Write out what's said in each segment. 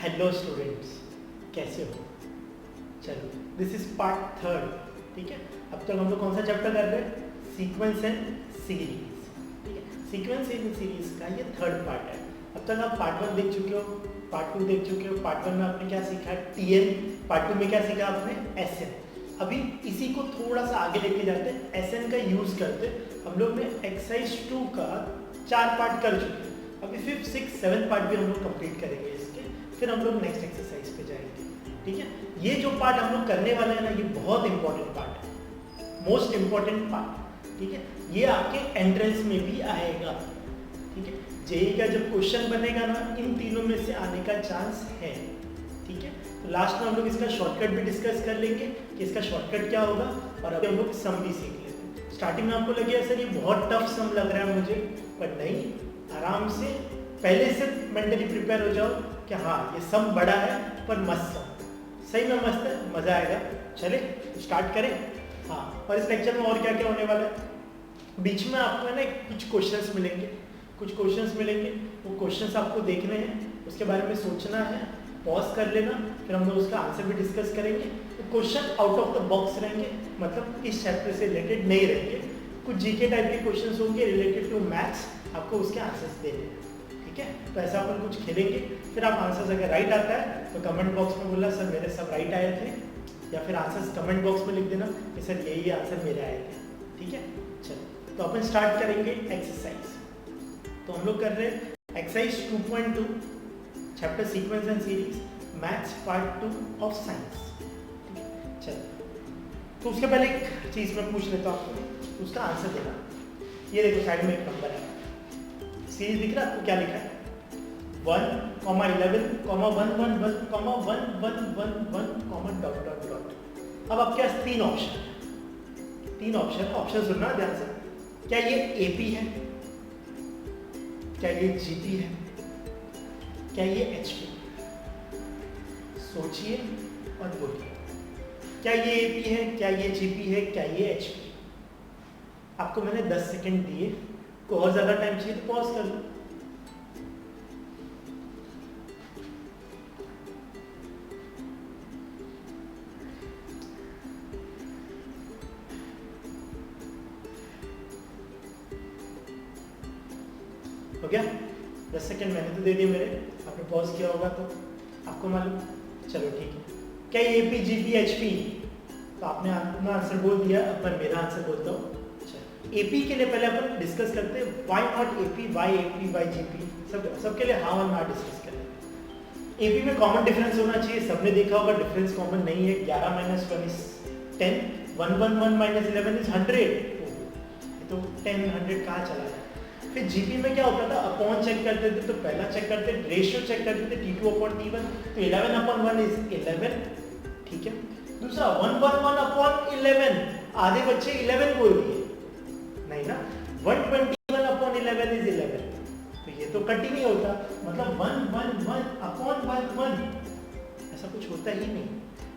Hello students, कैसे हो? चलो, दिस इज पार्ट थर्ड। ठीक है, अब तक हम लोग कौन सा चैप्टर कर रहे हैं? Sequence and series. ठीक है, सीक्वेंस एंड सीरीज का ये थर्ड पार्ट है। अब तक आप पार्ट 1 देख चुके हो, पार्ट 2 देख चुके हो। पार्ट 1 में आपने क्या सीखा? टीएन। पार्ट 2 में क्या सीखा आपने? एसएन। अभी इसी को थोड़ा सा आगे लेके जाते हैं, एसएन का यूज करते। हम लोग ने एक्सरसाइज 2 का 4 पार्ट कर चुके हैं। अभी 5th, 6th, 7th पार्ट भी हम लोग कंप्लीट करेंगे इसके, फिर हम लोग नेक्स्ट एक्सरसाइज पे जाएंगे। ठीक है, ये जो पार्ट हम लोग करने वाले हैं ना, ये बहुत इंपॉर्टेंट पार्ट है, मोस्ट इंपॉर्टेंट पार्ट। ठीक है, ये आपके एंट्रेंस में भी आएगा। ठीक है, जेईई का जब क्वेश्चन बनेगा ना, इन तीनों में से आने का चांस है। ठीक है, तो लास्ट में हम लोग इसका शॉर्टकट भी डिस्कस कर लेंगे कि इसका शॉर्टकट क्या होगा, और अभी हम लोग सम भी सीख लेते हैं। स्टार्टिंग में आपको लगेगा सर ये बहुत टफ सम लग रहा है मुझे, पर नहीं, आराम से पहले से मेंटली प्रिपेयर हो जाओ कि हाँ ये सम बड़ा है पर मस्त सम, सही में मस्त है, मजा आएगा। चले स्टार्ट करें। हाँ, और इस लेक्चर में और क्या क्या होने वाला है, बीच में आपको है ना कुछ क्वेश्चंस मिलेंगे, वो क्वेश्चंस आपको देखने हैं, उसके बारे में सोचना है, पॉज कर लेना, फिर हम लोग उसका आंसर भी डिस्कस करेंगे। तो question out of the box रहेंगे, मतलब इस चैप्टर से रिलेटेड नहीं रहेंगे। कुछ जीके टाइप के क्वेश्चंस होंगे रिलेटेड टू मैथ्स, आपको उसके आंसर्स देने हैं। ठीक है, तो ऐसा अपन कुछ खेलेंगे, फिर आप आंसर्स अगर राइट आता है तो कमेंट बॉक्स में बोलना सर मेरे सब राइट आए थे, या फिर आंसर्स कमेंट बॉक्स में लिख देना कि सर यही आंसर मेरे आए थे। ठीक है, चलो तो अपन स्टार्ट करेंगे एक्सरसाइज। तो हम लोग कर रहे हैं exercise 2.2, chapter sequence and series, maths part 2 of science. ठीक है, चलो तो उसके पहले एक चीज़ मैं पूछ लेता हूँ आपको, उसका आंसर देना। ये देखो साइड में एक नंबर है, सीरीज दिख रहा है आपको? क्या लिखा है? 1, 11, 1, 1, 1, 1, 1, 1, 1, डॉट डॉट डॉट। अब आपके पास तीन ऑप्शन है, ऑप्शन सुनना ध्यान से। क्या ये एपी है? क्या ये जीपी है? क्या ये एचपी? सोचिए और बोलिए, क्या ये एपी है? क्या ये जीपी है? क्या ये एचपी? आपको मैंने 10 सेकंड दिए, को और ज्यादा टाइम चाहिए तो पॉज कर लो। हो गया? 10 सेकंड मैंने तो दे दिए मेरे, आपने पॉज किया होगा तो आपको मालूम। चलो ठीक है, क्या ये एपी जीपी एचपी? तो आपने अपना आंसर बोल दिया, अब मैं मेरा आंसर बोलता हूँ। एपी के लिए पहले अपन डिस्कस करते हैं, why not AP, why AP, why GP, सबके लिए हाँ और ना डिस्कस करें। एपी में कॉमन डिफरेंस होना चाहिए, सबने देखा होगा डिफरेंस कॉमन नहीं है। 11 - 1 is 10, 1, 1, 1 - 11 is 100। तो 10, 100 कहाँ चला गया? फिर जीपी में क्या होता था, अपॉन चेक करते थे, तो पहला चेक करते, रेशियो चेक करते थे, T2/T1, तो 11/1 is 11। ठीक है, दूसरा 1/11, आधे बच्चे 11 बोल दिए, नहीं ना, 121/11 is 11, तो ये तो कट ही नहीं होता, मतलब 1/1 ऐसा कुछ होता ही नहीं,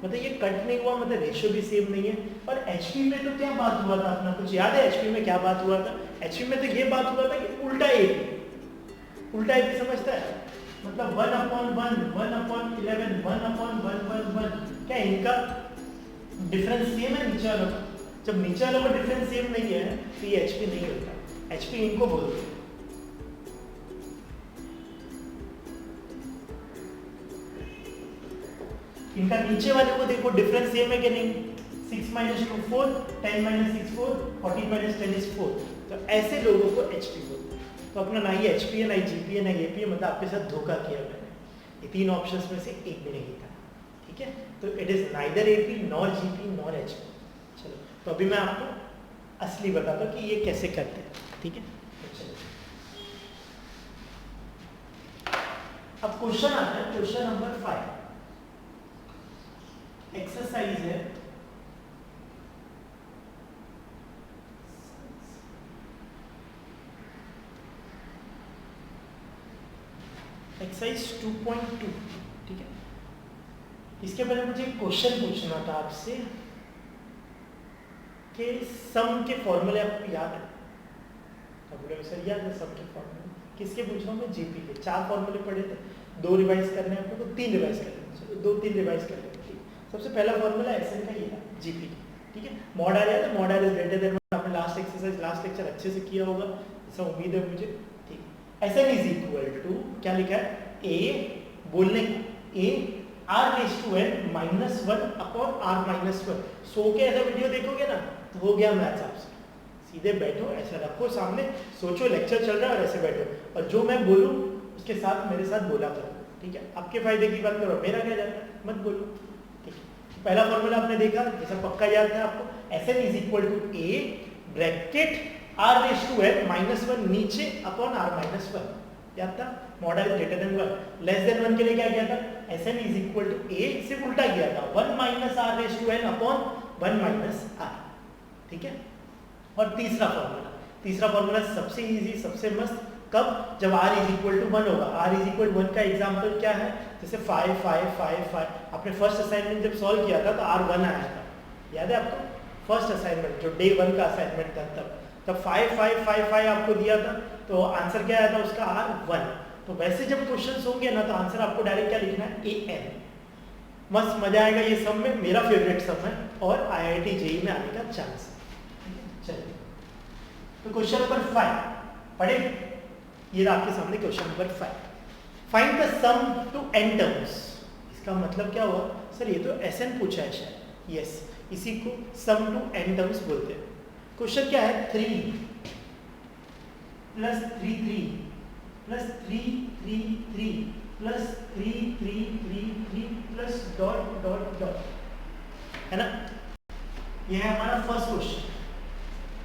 मतलब ये कट नहीं हुआ, मतलब रेशियो भी सेम नहीं है। और एचपी में तो क्या बात हुआ था, अपना कुछ याद है? एचपी में क्या बात हुआ था? एचपी में तो ये बात हुआ था कि उल्टा एपी समझता है, मतलब 1/1, 1/11, 1/111, क्या इनका डिफरेंस सेम है नीचे वालों का? जब नीचे वालों का डिफरेंस सेम नहीं है तो ये एचपी नहीं होता, एचपी इनको बोलते हैं। इनका नीचे वाले को देखो डिफरेंस सेम है कि नहीं? 6 - 2 4, 10 - 6 4, 14 - 10 is 4, तो ऐसे लोगों को एचपी बोलते हैं। तो अपना ना ही एचपी है, ना ही जीपी है, ना एपी है, मतलब आपके साथ धोखा किया मैंने, ये तीन ऑप्शंस में से एक भी नहीं था। ठीक है, तो it is neither AP nor GP nor HP. चलो तो अभी मैं आपको असली बताता हूँ कि ये कैसे करते हैं। ठीक है, अब क्वेश्चन आता है, क्वेश्चन नंबर 5, एक्सरसाइज है एक्सरसाइज 2.2। ठीक है, इसके पहले मुझे एक क्वेश्चन पूछना था आपसे कि सम के फॉर्मूले आपको याद है? सर याद है सम के फॉर्मूले? किसके पूछ रहा हूँ मैं? जीपी के 4 फॉर्मूले पढ़े थे, 2 रिवाइज करने हैं आपको, 3 रिवाइज करने हैं, चलो 2-3 रिवाइज कर लेंगे। ठीक, सबसे पहला फॉर्मूला एसएन का ये है जीपी। ठीक है, मॉड आ जाए तो mod R is greater than, आपने लास्ट एक्सरसाइज लास्ट लेक्चर अच्छे से किया होगा, ऐसा उम्मीद है मुझे। ठीक, एसएन इज इक्वल टू क्या लिखा है, ए बोलने का a r raise to n -1 upon r -1। So के ऐसा वीडियो देखोगे ना तो हो गया मैथ्स आपसे, सीधे बैठो, ऐसा रखो सामने, सोचो लेक्चर चल रहा है और ऐसे बैठो, और जो मैं बोलूँ उसके साथ मेरे साथ बोला करो। ठीक है, आपके फायदे की बात करो, मेरा क्या जाता है, मत बोलो। ठीक है, पहला फॉर्मूला आपने देखा, जैसा पक्का याद है आपको, Sn is equal to a bracket r raise to n -1 नीचे अपॉन आर -1, याद था, model is greater than 1, less than 1 के लिए क्या किया था, Sn is equal to a से उल्टा किया था 1 minus r raise to n upon 1 minus r. ठीक है, और तीसरा फॉर्मूला सबसे इजी, सबसे मस्त, कब, जब r इज इक्वल टू 1 होगा। r इज इक्वल 1 का एग्जांपल क्या है, जैसे 5 5 5 5, आपने फर्स्ट असाइनमेंट जब सॉल्व किया था तो r 1 आया था, याद है आपको, फर्स्ट असाइनमेंट जो डे 1 का असाइनमेंट था, तब 5 5 5 5 आपको दिया था, तो आंसर क्या आया था उसका r 1। तो वैसे जब क्वेश्चंस होंगे ना तो आंसर आपको डायरेक्ट क्या लिखना है, an। मस्त मजा आएगा ये सब में, मेरा फेवरेट सब है, और IIT JEE में आने का चांस है। चलिए, तो क्वेश्चन नंबर 5 पढ़े, ये आपके सामने question number 5, find the sum to n terms. इसका मतलब क्या हुआ सर, ये तो SN पूछा है शायद, यस, इसी को सम टू n टर्म्स बोलते हैं। क्वेश्चन क्या है, 3 plus 3 3 plus 3 3 3 plus 3 3 3 3 plus dot dot dot, है ना, ये है हमारा फर्स्ट क्वेश्चन।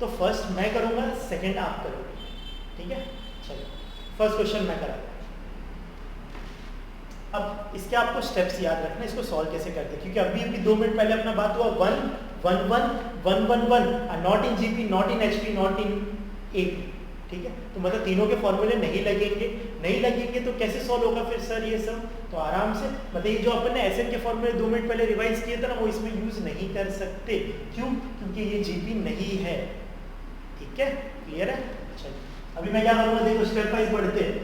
तो फर्स्ट मैं करूंगा, सेकंड आप करोगे। ठीक है, चलो फर्स्ट क्वेश्चन मैं करा। अब इसके आपको स्टेप्स याद रखना, इसको सॉल्व कैसे करते हैं, क्योंकि अभी 2 मिनट पहले अपना बात हुआ 1 1 1 1 1 1, not in GP, not in HP, not in AP. ठीक है, तो मतलब तीनों के फॉर्मूले नहीं लगेंगे तो कैसे सॉल्व होगा फिर सर ये सब, तो आराम से, मतलब ये जो अपन ने एसएन के फॉर्मूले 2 मिनट पहले रिवाइज किए थे ना, वो इसमें यूज नहीं कर सकते। क्यों, क्योंकि ये जीपी नहीं है। ठीक है, क्लियर है। चलिए, अभी मैं क्या करूँगा, देखो स्टेप वाइज बढ़ते हैं।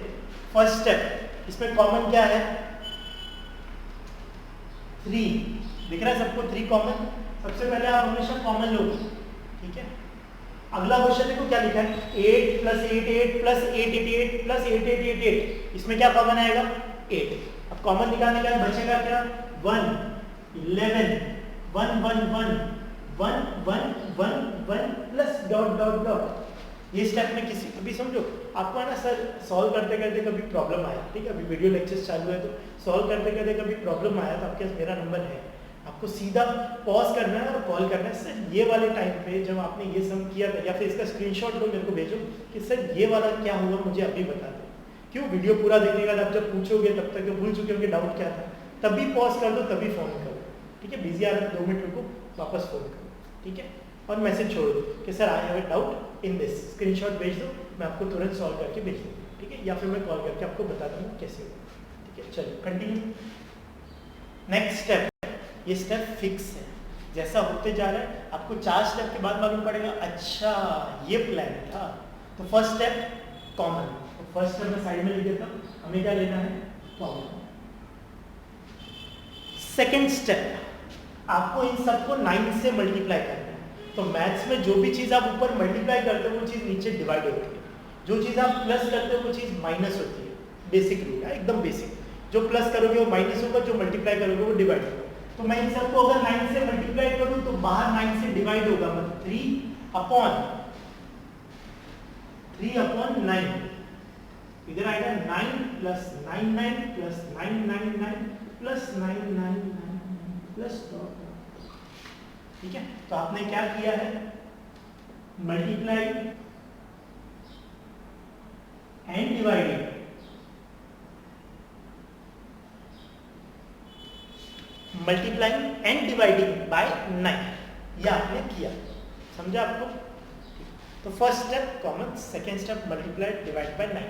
फर्स्ट स्टेप, इसमें कॉमन क्या है, 3 दिख रहा है सबको, 3 कॉमन, सबसे पहले आप हमेशा कॉमन लो। ठीक है, अगला क्वेश्चन देखो क्या लिखा है, 8 प्लस 8 8 प्लस 8 8 8 प्लस 8 8 8 8, इसमें क्या कॉमन आएगा, 8। अब कॉमन निकालने का बचेगा क्या, 1 11 1 1 1 1 1 1 1 प्लस डॉट डॉट डॉट। ये स्टेप में किसी, अभी समझो आपको है ना सर, सॉल्व करते करते कभी प्रॉब्लम आया, ठीक है, अभी वीडियो लेक्चर्स चालू है तो सॉल्व करते करते कभी प्रॉब्लम आया तो आपके पास मेरा नंबर है, आपको सीधा पॉज करना है और कॉल करना है, सर ये वाले टाइम पे जब आपने ये सम किया था, या फिर इसका स्क्रीनशॉट लो मेरे को भेजो कि सर ये वाला क्या हुआ मुझे अभी बता दो। क्यों, वीडियो पूरा देखने का जब पूछोगे तब तक भूल चुके होंगे डाउट क्या था, तभी पॉज कर दो, तभी फ़ोन करो। ठीक है, बिजी आ रहा है 2 मिनट रुको, वापस फ़ोन करो। ठीक है, और मैसेज छोड़ दो कि sir I have a doubt in this, screenshot भेज दो, मैं आपको तुरंत सॉल्व करके भेज दूँगा। ठीक है, या फिर मैं कॉल करके आपको बता दूँगा कैसे होगा। ठीक है, चलो कंटिन्यू। नेक्स्ट स्टेप, ये स्टेप फिक्स है, जैसा होते जा रहा है आपको 4 स्टेप के बाद मालूम पड़ेगा, अच्छा ये प्लान था। तो फर्स्ट स्टेप कॉमन, तो फर्स्ट स्टेप मैं साइड में लिख देता हूँ, हमें क्या लेना है, कॉमन। सेकेंड स्टेप, आपको इन सबको 9 से मल्टीप्लाई करना है। तो मैथ्स में जो भी चीज़ आप ऊपर मल्टीप्लाई करते हो वो चीज़ नीचे डिवाइड होती है, जो चीज़ आप प्लस करते हो वो चीज़ माइनस होती है। बेसिक रूल है, एकदम बेसिक, जो प्लस करोगे वो माइनस होगा, जो मल्टीप्लाई करोगे वो डिवाइड होगा। तो मैं इन सबको अगर 9 से मल्टीप्लाई करूं तो बाहर 9 से डिवाइड होगा, मतलब 3 अपॉन 9, इधर आएगा 9 plus 9 9 plus 9 9 9 plus 9 9 9 plus dot. ठीक है, तो आपने क्या किया है, multiply and divided, multiplying and dividing by 9, ये आपने किया, समझा आपको। तो first step common, second step multiply divide by 9।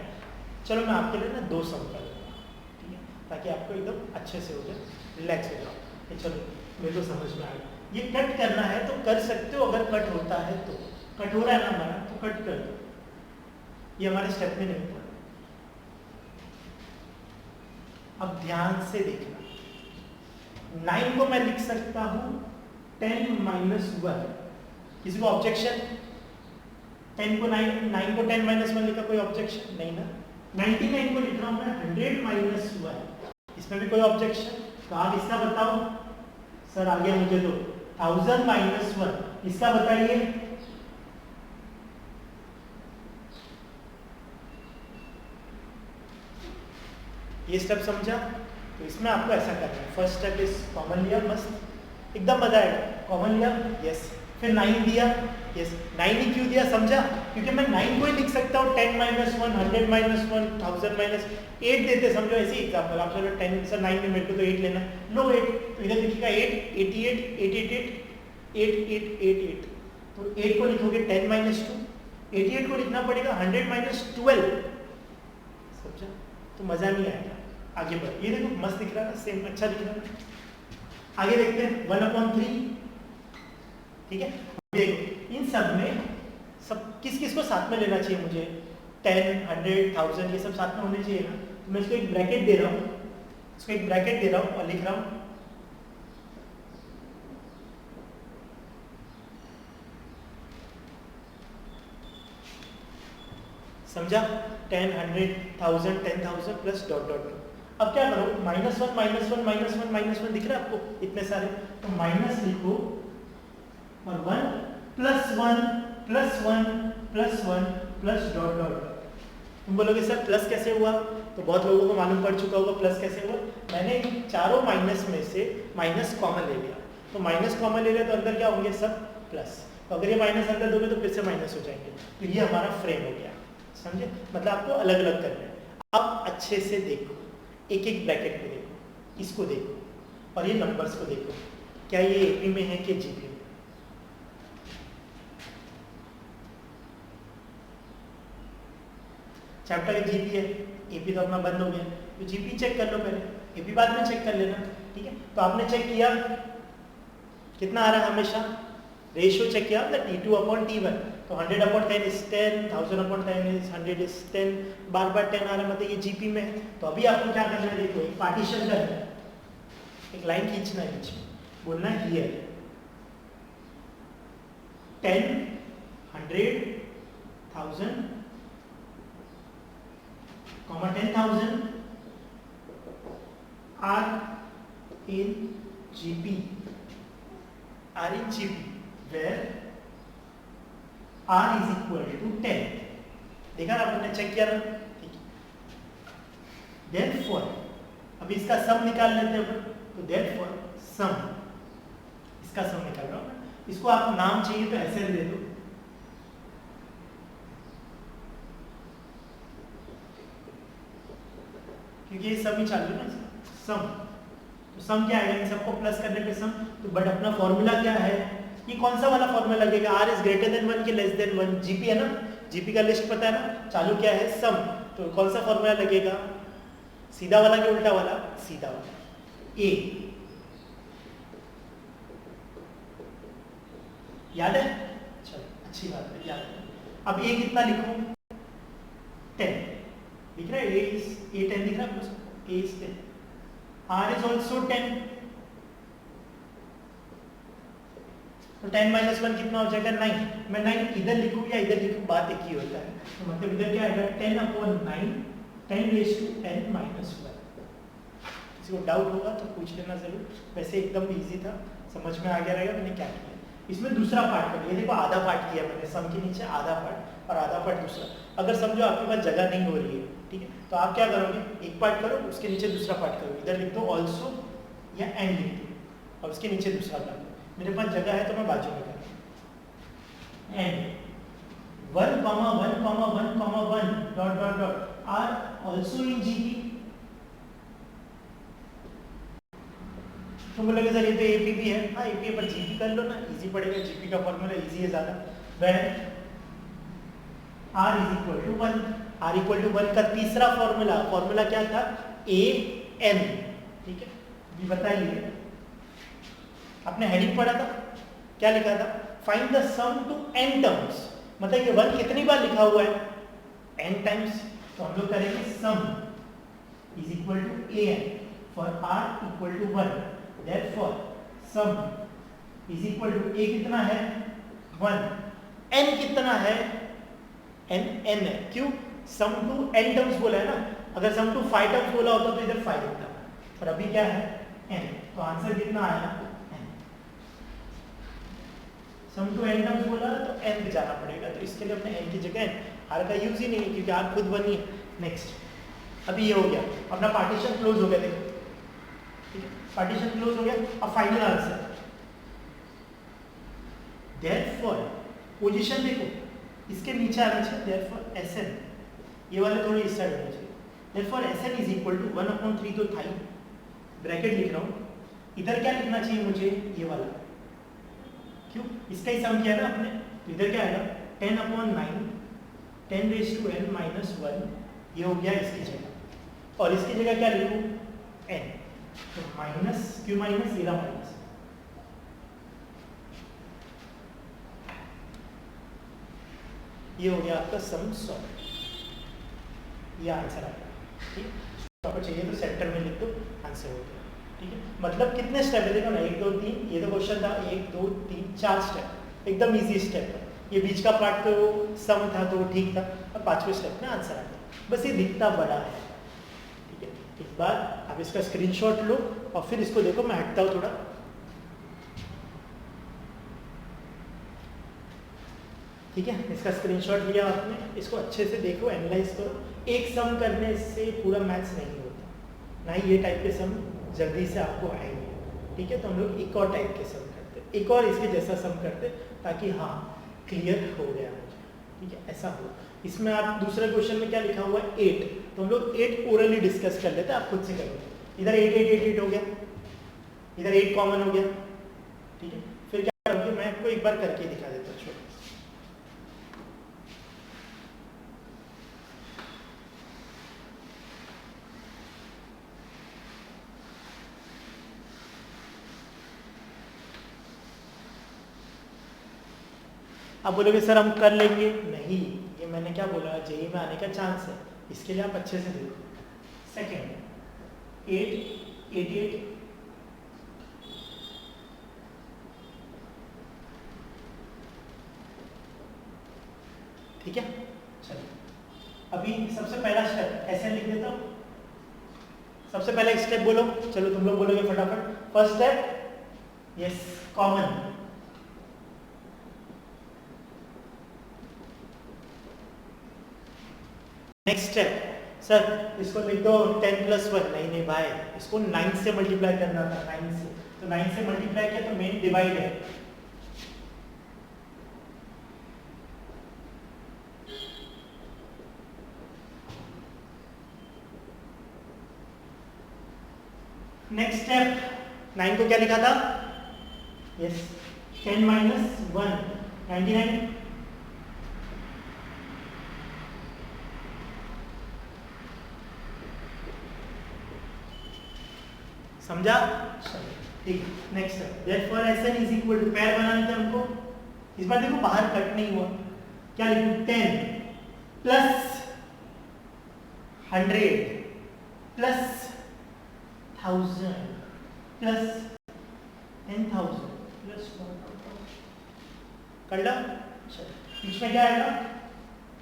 चलो मैं आपके लिए ना 2 सम कर दूंगा, ठीक है, ताकि आपको एकदम अच्छे से हो जाए, रिलैक्स हो जाओ। चलो मेरे को समझ में आ गया, ये कट करना है तो कर सकते हो, अगर कट होता है तो, कट हो रहा है ना हमारा तो कट कर दो, ये हमारे स्टेप में नहीं पड़ा। अब ध्यान से देखना, 9 को मैं लिख सकता हूं 10 माइनस 1। किसी को ऑब्जेक्शन? 9 को 10 माइनस 1 लिखा, कोई ऑब्जेक्शन नहीं ना। 99 को लिख रहा हूं मैं 100 माइनस 1, इसमें भी कोई ऑब्जेक्शन? तो आप इसका बताओ सर, आगे मुझे दो 1000 माइनस 1, इसका बताइए। ये स्टेप समझा? तो इसमें आपको ऐसा करना है, फर्स्ट स्टेप इज कॉमन लिया, मस्त एकदम मजा आएगा। कॉमन लिया, यस, फिर 9 दिया, यस। 9 ही क्यों दिया समझा? क्योंकि मैं 9 को ही लिख सकता हूँ 10 माइनस 1, 100 माइनस 1, 1000 माइनस 8 देते, समझो ऐसे ही एग्जाम्पल। आप चलो 10 सर 9 में मेरे को तो 8 लेना, लो 8, तो इधर लिखिएगा 8, 88, 888, 8888। तो 8 को लिखोगे 10 माइनस 2, 88 को लिखना पड़ेगा 100 माइनस 12, समझा? तो मजा नहीं आएगा। आगे बढ़, ये देखो मस्त दिख रहा है, सेम अच्छा दिख रहा है। आगे देखते हैं 1/3, ठीक है। देखो इन सब में सब किस किस को साथ में लेना चाहिए मुझे? 10, 100, 1000 ये सब साथ में होने चाहिए ना। तो मैं इसको एक ब्रैकेट दे रहा हूँ, इसको एक ब्रैकेट दे रहा हूँ और लिख रहा हूँ समझा? 10, 100, 1000, 10,000 प्लस डॉट डॉट डॉट। अब क्या करो, -1 -1 -1 -1 दिख रहा है आपको इतने सारे, तो माइनस लिखो और 1 +1 +1 +1 प्लस डॉट डॉट। तुम बोलोगे सर प्लस कैसे हुआ? तो बहुत लोगों को मालूम पड़ चुका होगा प्लस कैसे हुआ। मैंने चारों माइनस में से माइनस कॉमन ले लिया, तो माइनस कॉमन ले लिया तो अंदर क्या होंगे? सब प्लस। तो अगर ये माइनस अंदर दोगे तो फिर से माइनस हो जाएंगे। तो ये हमारा फ्रेम हो गया, समझे? मतलब आपको अलग अलग करना है। अब अच्छे से देखो, एक एक ब्रैकेट को देखो, इसको देखो और ये नंबर्स को देखो, क्या ये एपी में है कि जीपी में? चैप्टर का जीपी है, एपी तो अपना बंद हो गया, तो जीपी चेक कर लो पहले, एपी बाद में चेक कर लेना, ठीक है। तो आपने चेक किया कितना आ रहा है? हमेशा रेशियो चेक किया ना, T2/T1, तो 100/10 इज 10, 1000/10 इज 100 इज 10, बार बार 10 आ रहा है, मतलब ये जीपी में है। तो अभी आपको क्या करना है? देखो एक पार्टीशन करना है, एक लाइन खींचना है बीच में, बोलना है here 10, 100, 1000, 10,000 are in GP, where R is equal to 10। देखा ना आपने, चेक किया ना, ठीक है। Therefore अब इसका सम निकाल लेते हैं, तो therefore सम, इसका सम निकाल रहा हूं ना। इसको आप नाम चाहिए तो ऐसे दे दो, क्योंकि ये सम ही चालू है ना, सम। तो सम क्या आएगा? इन सबको प्लस करने पे सम। तो बट अपना फॉर्मूला क्या है? ये कौन सा वाला फॉर्मूला लगेगा? R इज ग्रेटर देन 1 के लेस देन 1? जीपी है ना, जीपी का लिस्ट पता है ना, चालू क्या है? सम। तो कौन सा फॉर्मूला लगेगा? सीधा वाला कि उल्टा वाला? सीधा वाला, ए। याद है? चलो अच्छी बात है, याद है। अब ए कितना लिखूं? 10 दिख रहा है, ए 10 दिख रहा है, ए इज 10, R is also 10, तो 10 माइनस 1 कितना हो जाएगा? 9। मैं 9 इधर लिखूं या इधर लिखूं, बात एक ही होता है। तो मतलब इधर क्या आएगा? 10/9, 10⁻n - 1। किसी को डाउट होगा तो पूछ लेना जरूर, वैसे एकदम इजी था, समझ में आ गया रहेगा मैंने क्या किया। इसमें दूसरा पार्ट कर लिया, देखो आधा पार्ट किया मैंने, सम के नीचे आधा पार्ट और आधा पार्ट दूसरा। अगर समझो आपके पास जगह नहीं हो रही है, ठीक है, तो आप क्या करोगे? एक पार्ट करो, उसके नीचे दूसरा पार्ट करो, इधर लिख दो ऑल्सो या एंड लिख दो, और उसके नीचे दूसरा डाल दो। मेरे पास जगह है तो मैं बाजू में करूँ and 1,1,1,1 dot dot dot are also in GP. तो बोलोगे सर ये तो एपी भी है, हाँ एपी पर जीपी कर लो ना, इजी पड़ेगा, जीपी का फॉर्मूला इजी है ज़्यादा। Where R is equal to 1, R equal to 1 का तीसरा फॉर्मूला क्या था? ए एन, ठीक है। अभी बताइए, आपने हेडिंग पढ़ा था, क्या लिखा था? Find the sum to n terms, मतलब ये 1 कितनी बार लिखा हुआ है? n times. तो हम लोग करेंगे सम is equal to an for r equal to 1, therefore sum is equal to a कितना है 1, n कितना है n है, क्यों सम टू n टर्म्स बोला है ना, अगर सम टू 5 टर्म्स बोला होता तो इधर 5 लिखता, पर अभी क्या है n, तो आंसर कितना आया n, sum to n terms बोला तो n पे जाना पड़ेगा, तो इसके लिए अपने n की जगह r का यूज ही नहीं है क्योंकि r खुद बनी है। नेक्स्ट अभी ये हो गया, अपना पार्टीशन क्लोज हो गया, देखो ठीक है, पार्टीशन क्लोज हो गया। अब फाइनल आंसर देयरफॉर पोजीशन देखो इसके नीचे आना चाहिए, देयरफॉर Sn ये वाले थोड़े इस साइड होने चाहिए, therefore Sn is equal to 1/3 तो था ही, ब्रैकेट लिख रहा हूँ, इधर क्या लिखना चाहिए मुझे ये वाला, क्यों इसका ही सम किया ना आपने, तो इधर क्या आएगा 10/9 10⁻n - 1 ये हो गया इसकी जगह, और इसकी जगह क्या लिखूं n, तो माइनस क्यों माइनस, ये रहा माइनस, ये हो गया आपका सम सॉल्व, ये आंसर आ गया। ठीक है, आपको चाहिए तो सेंटर में लिख दो, आंसर हो गया। ठीक है, मतलब कितने स्टेप है देखो ना, 1 2 3, ये तो क्वेश्चन था 1 2 3 4 स्टेप, एकदम इजी स्टेप है, ये बीच का पार्ट तो सम था तो ठीक था, और 5वें स्टेप में आंसर आ गया, बस ये दिखता बड़ा है। ठीक है, एक बार आप इसका स्क्रीनशॉट लो और फिर इसको देखो, मैं हटता हूँ थोड़ा, ठीक है, इसका स्क्रीनशॉट लिया आपने, इसको अच्छे से देखो, एनालाइज करो, एक सम करने से पूरा मैथ्स नहीं होता, ना ही ये टाइप के सम जल्दी से आपको आएंगे। ठीक है, तो हम लोग एक और टाइप के सम करते, एक और इसके जैसा सम करते, ताकि हाँ क्लियर हो गया मुझे। ठीक है, ऐसा हो, इसमें आप दूसरे क्वेश्चन में क्या लिखा हुआ है 8, तो हम लोग 8 ओरली डिस्कस कर लेते हैं, आप खुद से करो, इधर 8 8 8 8 हो गया, इधर 8 कॉमन हो गया। ठीक है, फिर क्या करोगे, मैं आपको एक बार करके दिखा देता हूँ, छोड़, आप बोलोगे सर हम कर लेंगे, नहीं, ये मैंने क्या बोला, जेई में आने का चांस है, इसके लिए आप अच्छे से देखो। सेकेंड 8 8 8 ठीक है, चलो अभी सबसे पहला स्टेप ऐसे लिख देता हूँ, सबसे पहला एक स्टेप बोलो, चलो तुम लोग बोलोगे फटाफट, first step yes common, next step sir इसको लिख दो 10 + 1, नहीं नहीं भाई, इसको 9 से मल्टीप्लाई करना था, 9 से, तो 9 से मल्टीप्लाई किया तो मेन डिवाइड है, नेक्स्ट स्टेप 9 को क्या लिखा था, यस 10 - 1 99, समझा, ठीक। Next therefore Sn is equal to, पैर बनाने थे हमको, इस बार देखो बाहर कट नहीं हुआ, क्या लिखूं 10 + 100 + 1000 + 10,000 + 1,000 कर ला, चलो इसमें क्या आएगा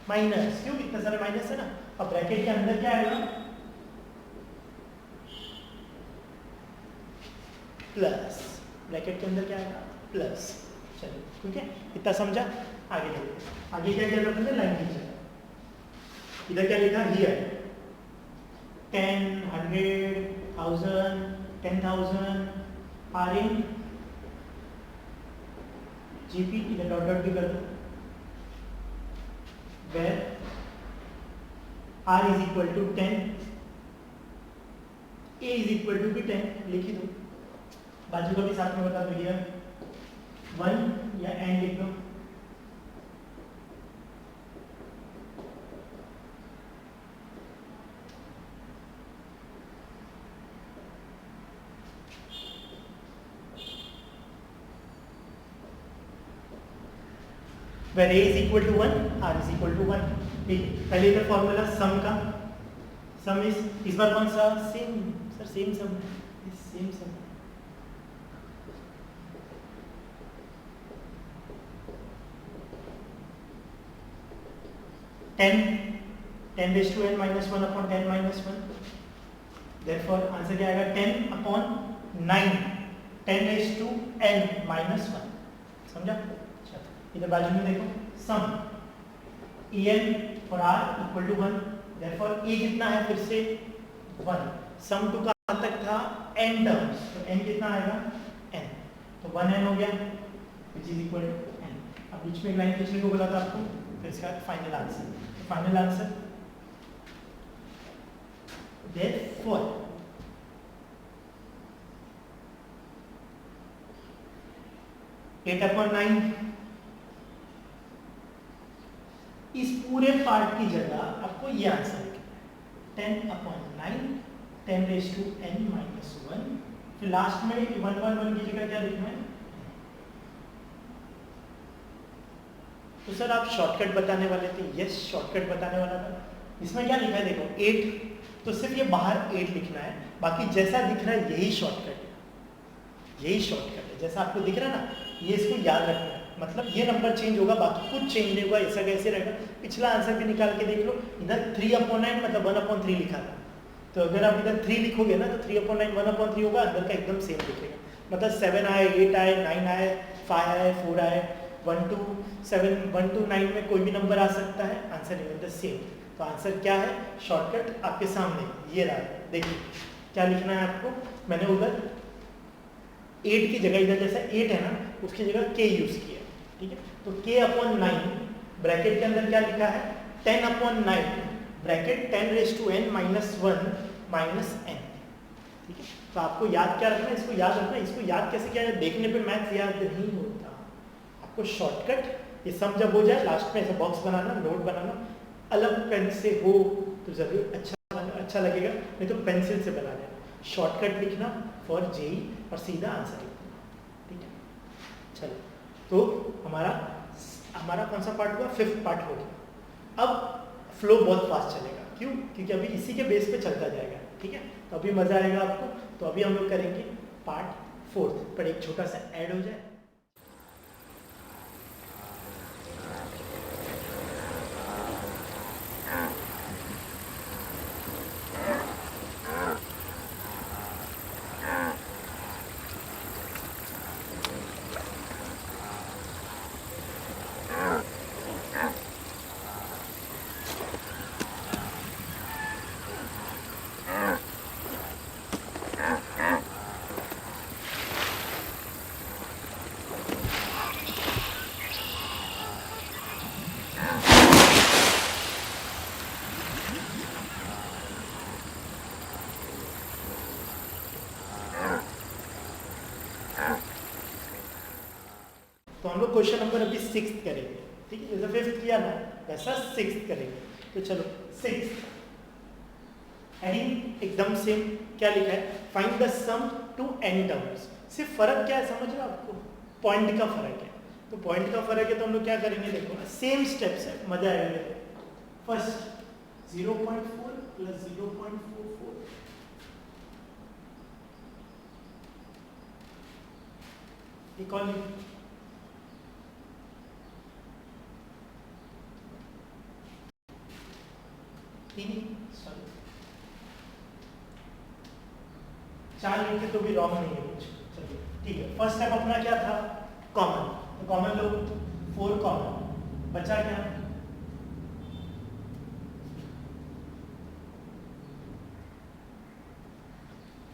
माइनस, क्यों इतने सारे माइनस है ना, अब ब्रैकेट के अंदर क्या आएगा प्लस, ब्रैकेट के अंदर क्या आएगा प्लस, चलो ठीक है, इतना समझा, आगे देखते हैं, आगे क्या किया अपने लाइन खींचा, इधर क्या लिखा हियर 10 100 1000 10,000 आर इन जीपी, इधर डॉट डॉट भी कर दो, where r is equal to 10, a is equal to भी 10 लिख ही दो, बाजू का भी साथ में बता दो, ये 1 या एंड लिख दो, where a is equal to 1 r is equal to 1, ठीक है, पहले इधर फॉर्मूला सम का, सम इस बार कौन सा सेम, सर सेम सम है, सेम सम है। Ten raise to n minus one upon 10 minus 1, therefore answer क्या आएगा 10 upon 9, 10 raise to n minus 1, समझा? इधर बाजू में देखो sum en for r equal to 1, therefore a कितना है फिर से 1, सम टू कहां तक था n टर्म्स, तो n कितना आएगा n, तो 1n हो गया which is equal to n। अब बीच में एक लाइन खींचने को बोला था आपको, फिर इसका फाइनल आंसर, तो final answer therefore eight upon 9, इस पूरे पार्ट की जगह आपको ये आंसर लिखना है 10 upon 9, 10 raise to n minus 1, फिर लास्ट में 1 1 1 की जगह क्या लिखना है। तो सर आप शॉर्टकट बताने वाले थे, यस शॉर्टकट बताने वाला था। इसमें क्या लिखा है देखो 8, तो सिर्फ ये बाहर 8 लिखना है, बाकी जैसा दिख रहा है यही शॉर्टकट है, यही शॉर्टकट है जैसा आपको दिख रहा है ना, ये इसको याद रखना है। मतलब ये नंबर चेंज होगा, बाकी कुछ चेंज नहीं होगा, ऐसा कैसे रहेगा। पिछला आंसर भी निकाल के देख लो, इधर 3 अपॉन 9 मतलब 1 अपॉन 3 लिखा था, तो अगर आप इधर 3 लिखोगे ना तो 3 अपॉन 9 1 अपॉन 3 होगा, अंदर का एकदम सेम दिखेगा। मतलब 7 आए, 8 आए, 9 आए, 5 आए, 4 आए, 1 to 7, 1 to 9 में कोई भी नंबर आ सकता है, आंसर रिमेन द सेम। तो आंसर क्या है, शॉर्टकट आपके सामने ये रहा, देखिए क्या लिखना है आपको। मैंने उधर 8 की जगह, इधर जैसा 8 है ना उसकी जगह k यूज किया, ठीक है। तो k अपॉन 9 ब्रैकेट के अंदर क्या लिखा है 10 upon 9 bracket 10 raise to n minus 1 minus n, ठीक है। तो आपको याद क्या रखना है, इसको याद रखना है। इसको याद कैसे किया है, देखने पे मैथ्स याद नहीं होता, आपको शॉर्टकट ये सम जब हो जाए लास्ट में ऐसा बॉक्स बनाना, नोट बनाना, अलग पेन से हो तो जरूर अच्छा लगेगा, नहीं तो पेंसिल से बना लेना। शॉर्टकट लिखना फॉर जेई और सीधा आंसर लिखना, ठीक है। चलो तो हमारा कौन सा पार्ट हुआ, 5th पार्ट हो गया। अब फ्लो बहुत फास्ट चलेगा, क्यों, क्योंकि अभी इसी के बेस पे चलता जाएगा, ठीक है। तो अभी मजा आएगा आपको। तो अभी हम लोग करेंगे पार्ट 4th, पर एक छोटा सा ऐड हो जाए। तो हम लोग क्वेश्चन नंबर अभी 6th करेंगे, ठीक है। जैसा 5th किया ना वैसा 6th करेंगे। तो चलो 6th हेडिंग एकदम सेम, क्या लिखा है, find the sum to n terms. सिर्फ फर्क क्या है समझ रहे हो आपको, पॉइंट का फर्क है। तो पॉइंट का फर्क है तो हम लोग क्या करेंगे, देखो सेम स्टेप्स है, मजा आएगा। देखो फर्स्ट 0.4 प्लस 0.44, एक और सॉरी 4 लिखे तो भी रॉन्ग नहीं है कुछ, चलिए ठीक है। फर्स्ट स्टेप अपना क्या था, कॉमन, तो कॉमन लो 4 कॉमन, बचा क्या,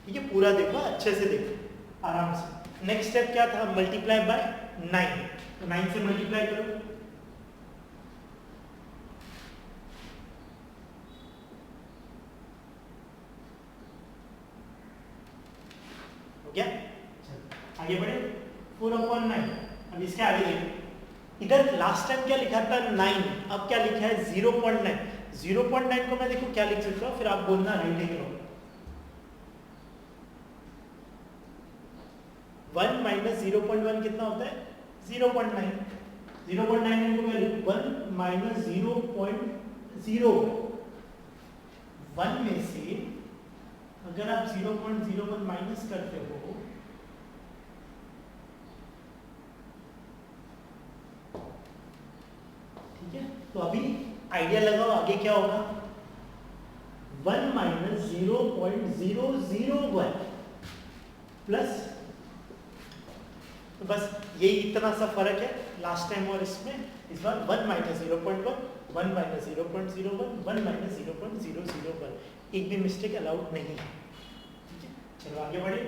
ठीक है। पूरा देखो अच्छे से देखो आराम से। नेक्स्ट स्टेप क्या था, मल्टीप्लाई बाय 9, तो 9 से मल्टीप्लाई करो, हो गया। आगे बढ़े 4/9, अब इसके आगे देखो, इधर लास्ट टाइम क्या लिखा था 9, अब क्या लिखा है 0.9। 0.9 को मैं देखो क्या लिख सकता हूँ, फिर आप बोलना राइट है कि रॉन्ग। 1 माइनस 0.1 कितना होता है 0.9। 0.9 को मैं लिखूं 1 माइनस 0.0, 1 में से अगर आप 0.01 माइनस करते हो ठीक है, तो अभी आइडिया लगाओ आगे क्या होगा। 1 माइनस 0.001 प्लस, तो बस यही इतना सा फर्क है लास्ट टाइम और इसमें। इस बार 1 माइनस 0.1, 1 माइनस 0.01, 1 माइनस 0.001, एक भी मिस्टेक अलाउड नहीं है। ठीक है, चलो आगे बढ़े।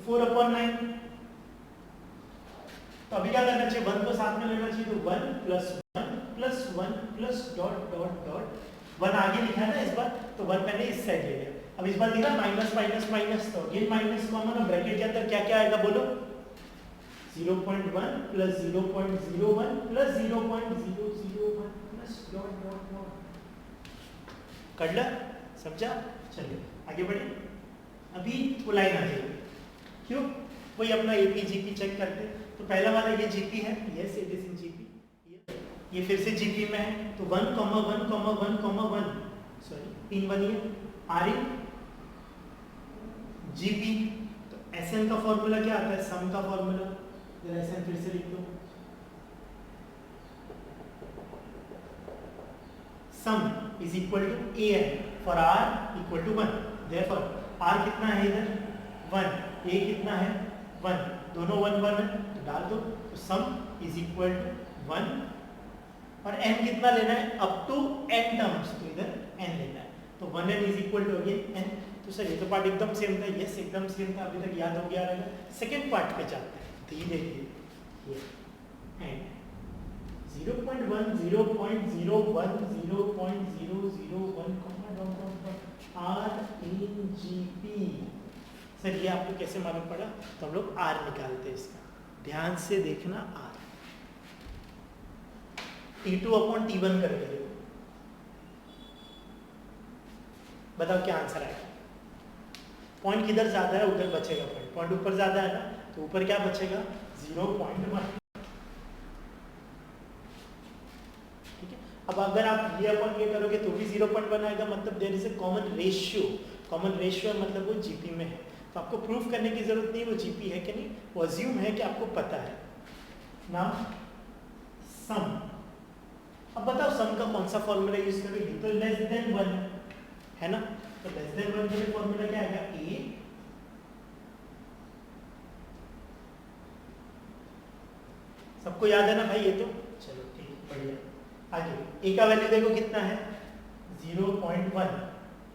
4/9, तो अभी क्या करना चाहिए, 1 को साथ में लेना चाहिए, तो 1 plus 1 plus 1 plus dot dot dot 1 आगे लिखा है ना इस बार, तो 1 मैंने इस साइड ले लिया। अब इस बार दिखा माइनस माइनस माइनस, तो अगेन माइनस कॉमन, और ब्रैकेट के अंदर क्या क्या आएगा बोलो, 0.1 plus 0.01 plus 0.001 plus dot dot dot. कर ला, समझा? चलिए आगे बढ़े। अभी वो लाइन आ जाएगी, क्यों, वही अपना एपी जीपी चेक करते हैं। तो पहला वाला ये जीपी है, yes it is in GP, ये फिर से जीपी में है, तो 1,1,1,1, सॉरी 3 1 है, आर इन जीपी। तो एसएन का फॉर्मूला क्या आता है, सम का फॉर्मूला, जरा एसएन फिर से लिख दो, sum is equal to a n for r equal to 1, therefore r कितना है इधर 1, ए कितना है 1, दोनों 1 1 है, तो डाल दो, तो सम इज इक्वल टू 1, और n कितना लेना है अप टू n टर्म्स, तो इधर n लेना है, तो 1n is equal to again n। तो सर ये तो पार्ट एकदम सेम था, यस एकदम सेम था, अभी तक याद हो गया रहेगा। सेकंड पार्ट पे चलते हैं धीरे धीरे, ये and 0.1 0.01 0.001 are in GP. Sir ये आपको कैसे मालूम पड़ा, तो हम लोग आर निकालते हैं इसका, ध्यान से देखना, आर T2/T1 करके देखो, बताओ क्या आंसर आएगा। पॉइंट किधर ज्यादा है उधर बचेगा पॉइंट, पॉइंट ऊपर ज्यादा है ना, तो ऊपर क्या बचेगा 0.1। ठीक है, अब अगर आप ये अपन ये करोगे तो भी 0.1 आएगा, मतलब there is a common ratio, common ratio मतलब वो जीपी में है, तो आपको प्रूफ करने की जरूरत नहीं वो जीपी है कि नहीं, वो अज्यूम है कि आपको पता है ना। सम, अब बताओ सम का कौन सा फॉर्मूला यूज करोगे, तो लेस देन 1 है ना, तो लेस देन 1 के लिए फॉर्मूला क्या आएगा, ए सबको याद है ना भाई ये तो, चलो ठीक बढ़िया। आगे ए का वैल्यू देखो कितना है 0.1,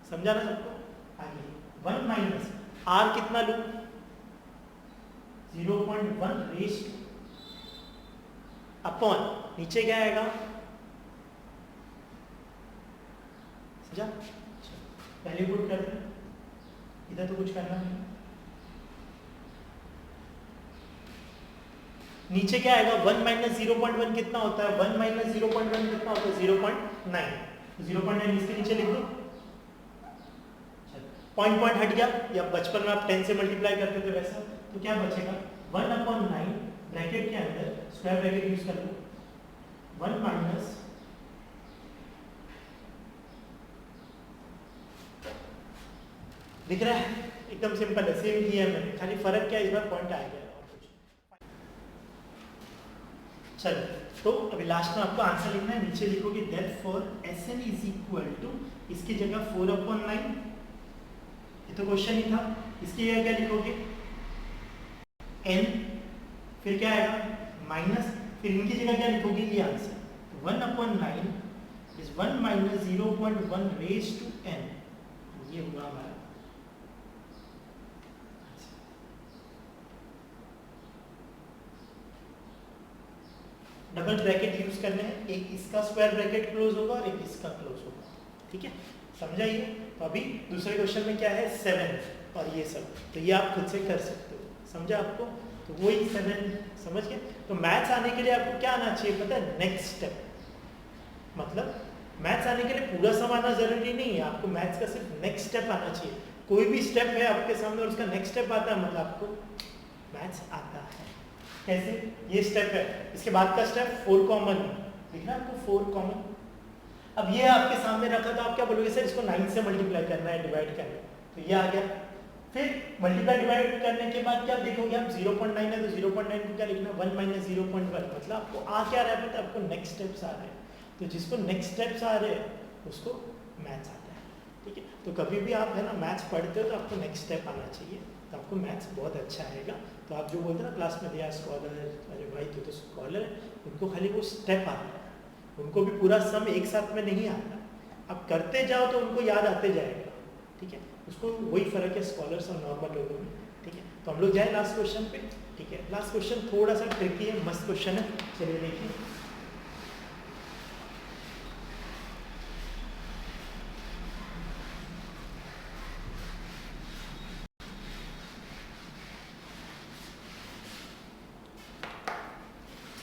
समझा ना सबको। आगे 1 माइनस आर कितना लूं 0.1 रेज अपॉन, नीचे क्या आएगा, समझा, वैल्यू पुट कर दें, इधर तो कुछ करना नहीं, नीचे क्या आएगा 1 माइनस 0.1 कितना होता है, 1 माइनस 0.1 कितना होता है 0.9, 0.9 इसके नीचे लिख दो, पॉइंट पॉइंट हट गया, या बचपन में आप 10 से मल्टीप्लाई करते थे वैसा, तो क्या बचेगा 1/9 ब्रैकेट के अंदर स्क्वायर ब्रैकेट यूज कर लो, 1 माइनस दिख रहा है एकदम सिंपल है, सेम किया है मैंने, खाली फर्क क्या इस बार पॉइंट आ गया और कुछ। चलो तो अभी लास्ट में आपको आंसर लिखना है, नीचे लिखोगे therefore Sn is equal to, इसकी जगह 4/9, ये तो क्वेश्चन ही था, इसकी जगह क्या लिखोगे n, फिर क्या आएगा माइनस, फिर इनकी जगह क्या लिखोगे ये answer, 1/9 is 1 minus 0.1 raise to n, ये हुआ हमारा। डबल ब्रैकेट यूज करने हैं, एक इसका स्क्वायर ब्रैकेट क्लोज होगा और एक इसका क्लोज होगा, ठीक है समझा ये। तो अभी दूसरे क्वेश्चन में क्या है 7 और ये सब, तो ये आप खुद से कर सकते हो, समझा आपको, तो वही 7 समझ गए। तो मैथ्स आने के लिए आपको क्या आना चाहिए पता है, नेक्स्ट स्टेप, मतलब मैथ्स आने के लिए पूरा सम आना जरूरी नहीं है, आपको मैथ्स का सिर्फ नेक्स्ट स्टेप आना चाहिए, कोई भी स्टेप है आपके सामने और उसका नेक्स्ट स्टेप आता है, मतलब आपको मैथ्स आता है। कैसे, ये स्टेप है, इसके बाद का स्टेप 4 कॉमन, दिख रहा है आपको 4 कॉमन, अब ये आपके सामने रखा तो आप क्या बोलोगे सर इसको 9 से मल्टीप्लाई करना है, डिवाइड करना है, तो ये आ गया। फिर मल्टीप्लाई डिवाइड करने के बाद क्या देखोगे आप 0.9 है तो 0.9 को क्या लिखना, 1 माइनस 0.1, मतलब आपको आ क्या रहा है बेटा, आपको नेक्स्ट स्टेप्स आ रहे हैं। तो जिसको नेक्स्ट स्टेप्स आ रहे हैं उसको मैथ्स आता है, ठीक है। तो कभी भी आप है ना मैथ्स पढ़ते हो तो आपको नेक्स्ट स्टेप आना चाहिए, तो आपको मैथ्स बहुत अच्छा आएगा। तो आप जो बोलते हैं ना क्लास में दिया स्कॉलर, अरे भाई तू तो स्कॉलर है, उनको खाली वो स्टेप आता है, उनको भी पूरा सम एक साथ में नहीं आता। आप करते जाओ तो उनको याद आते जाएगा, ठीक है। उसको वही फर्क है स्कॉलर्स और नॉर्मल लोगों में, ठीक है। तो हम लोग जाए लास्ट क्वेश्चन पे, ठीक है। लास्ट क्वेश्चन थोड़ा सा ट्रिकी है, मस्त क्वेश्चन है, चलिए देखिए।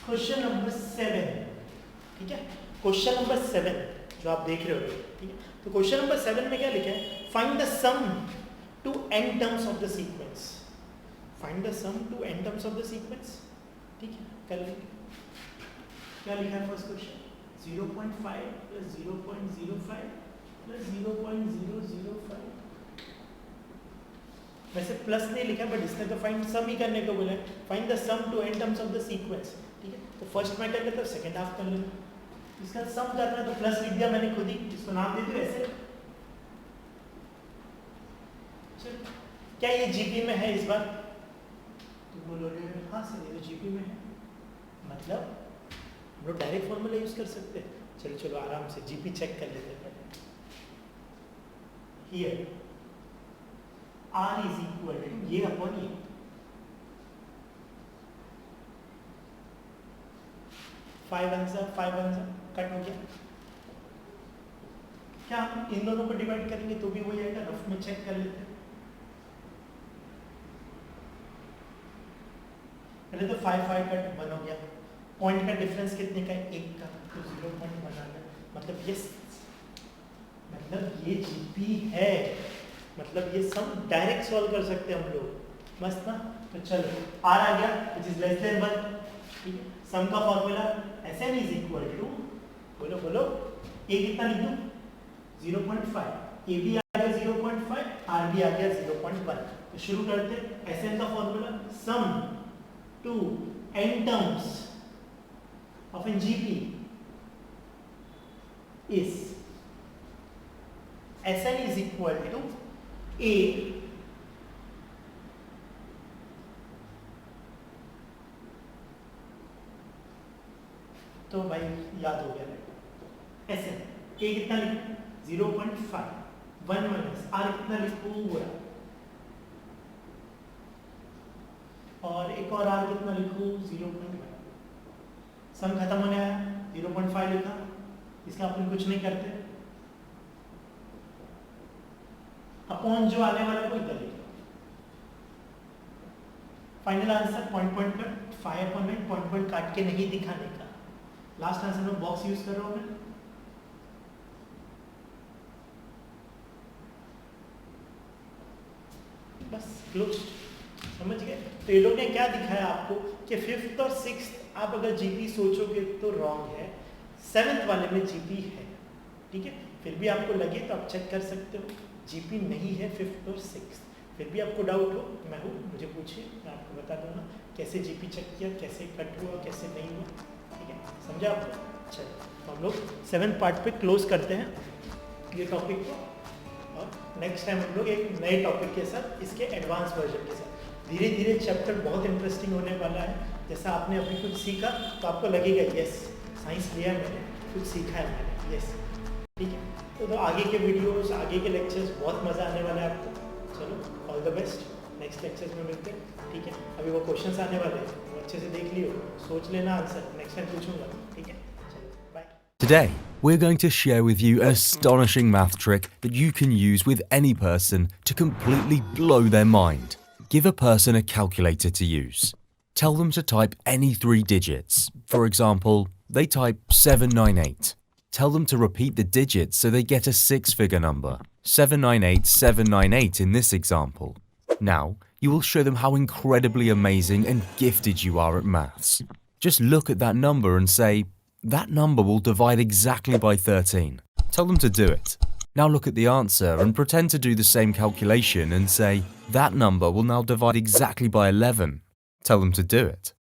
क्वेश्चन नंबर 7, ठीक है। क्वेश्चन नंबर 7 जो आप देख रहे हो, ठीक है। तो क्वेश्चन नंबर 7 में क्या लिखा है, find the sum to n terms of the sequence, find the sum to n terms of the sequence, ठीक है। कर लेंगे, क्या लिखा है फर्स्ट क्वेश्चन, 0.5 प्लस 0.05 प्लस 0.005, वैसे प्लस नहीं लिखा बट इसने तो फाइंड सम ही करने को बोला है, find the sum to n terms of the sequence, ठीक है। तो फर्स्ट मैं कर लेता हूँ, सेकंड हाफ कर लेता हूँ। इसका सम करना है तो प्लस लिख दिया मैंने खुद ही, इसको नाम दे दो ऐसे। क्या ये जीपी में है इस बार, तो बोलोगे हाँ सर ये तो जीपी में है, मतलब हम लोग डायरेक्ट फॉर्मूला यूज कर सकते हैं। चलो चलो आराम से जीपी चेक कर लेते हैं। Here R is equal to ये अपॉन ये, फाइव आंसर कट हो गया। क्या हम इन दोनों को डिवाइड करेंगे तो भी वही आएगा, रफ में चेक कर लेते हैं। पहले तो 5 कट 1 हो गया, पॉइंट का डिफरेंस कितने का है, 1 का, तो 0.1 आ गया, मतलब ये जीपी है, मतलब ये सम डायरेक्ट सॉल्व कर सकते हैं हम लोग, मस्त ना। तो चलो R आ गया विच इज लेस देन 1, ठीक है। सम का formula Sn is equal to, बोलो a कितना लिख दूं, 0.5, a भी आ गया 0.5, R भी आ गया 0.1। तो शुरू करते हैं। Sn का formula sum to n terms of an GP is Sn is equal to A तो भाई याद हो गया Sn, A कितना लिखूं 0.5, 1 माइनस R कितना लिखूं पूरा, और एक और R कितना लिखूं 0.1। सम खत्म होने आया, 0.5 लिखा, इसका अपन कुछ नहीं करते, अपॉन जो आने वाला कोई इधर लिखो। Final answer point cut 5/9, point काट के नहीं दिखाने का। लास्ट आंसर में बॉक्स यूज कर रहा हूं मैं, बस क्लोज, समझ गए। तो ये लोग ने क्या दिखाया आपको कि 5th और 6th आप अगर जीपी सोचोगे तो रॉन्ग है, 7th वाले में जीपी है, ठीक है। फिर भी आपको लगे तो आप चेक कर सकते हो, जीपी नहीं है 5th और 6th। फिर भी आपको डाउट हो, मैं हूँ, मुझे पूछिए, मैं आपको बता दूंगा कैसे जीपी चेक किया, कैसे कट हुआ, कैसे नहीं हुआ, ठीक है, समझा आपको। चलिए तो हम लोग 7th पार्ट पे क्लोज करते हैं ये टॉपिक को, और नेक्स्ट टाइम हम लोग एक नए टॉपिक के साथ, इसके एडवांस वर्जन के साथ। धीरे धीरे चैप्टर बहुत इंटरेस्टिंग होने वाला है। जैसा आपने अभी कुछ सीखा तो आपको लगेगा यस साइंस लिया मैंने, कुछ सीखा है मैंने, यस, ठीक है। तो आगे के वीडियोस, आगे के लेक्चर्स बहुत मज़ा आने वाला है आपको। चलो all the best, next lectures में मिलते हैं, ठीक है। अभी वो क्वेश्चंस आने वाले हैं, वो अच्छे से देख लियो, सोच लेना आंसर, नेक्स्ट टाइम पूछूंगा, ठीक है। चलो bye. Today, we're going to share with you an astonishing math trick that you can use with any person to completely blow their mind. Give a person a calculator to use. Tell them to type any 3 digits. For example, they type 798. Tell them to repeat the digits so they get a 6-figure number. 798 in this example. Now, you will show them how incredibly amazing and gifted you are at maths. Just look at that number and say, that number will divide exactly by 13. Tell them to do it. Now look at the answer and pretend to do the same calculation and say, that number will now divide exactly by 11. Tell them to do it.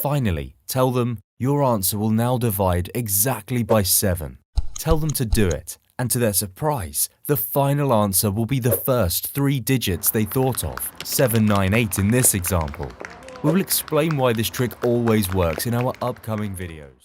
Finally, tell them, your answer will now divide exactly by 7. Tell them to do it, and to their surprise, the final answer will be the first 3 digits they thought of, 798 in this example. We will explain why this trick always works in our upcoming videos.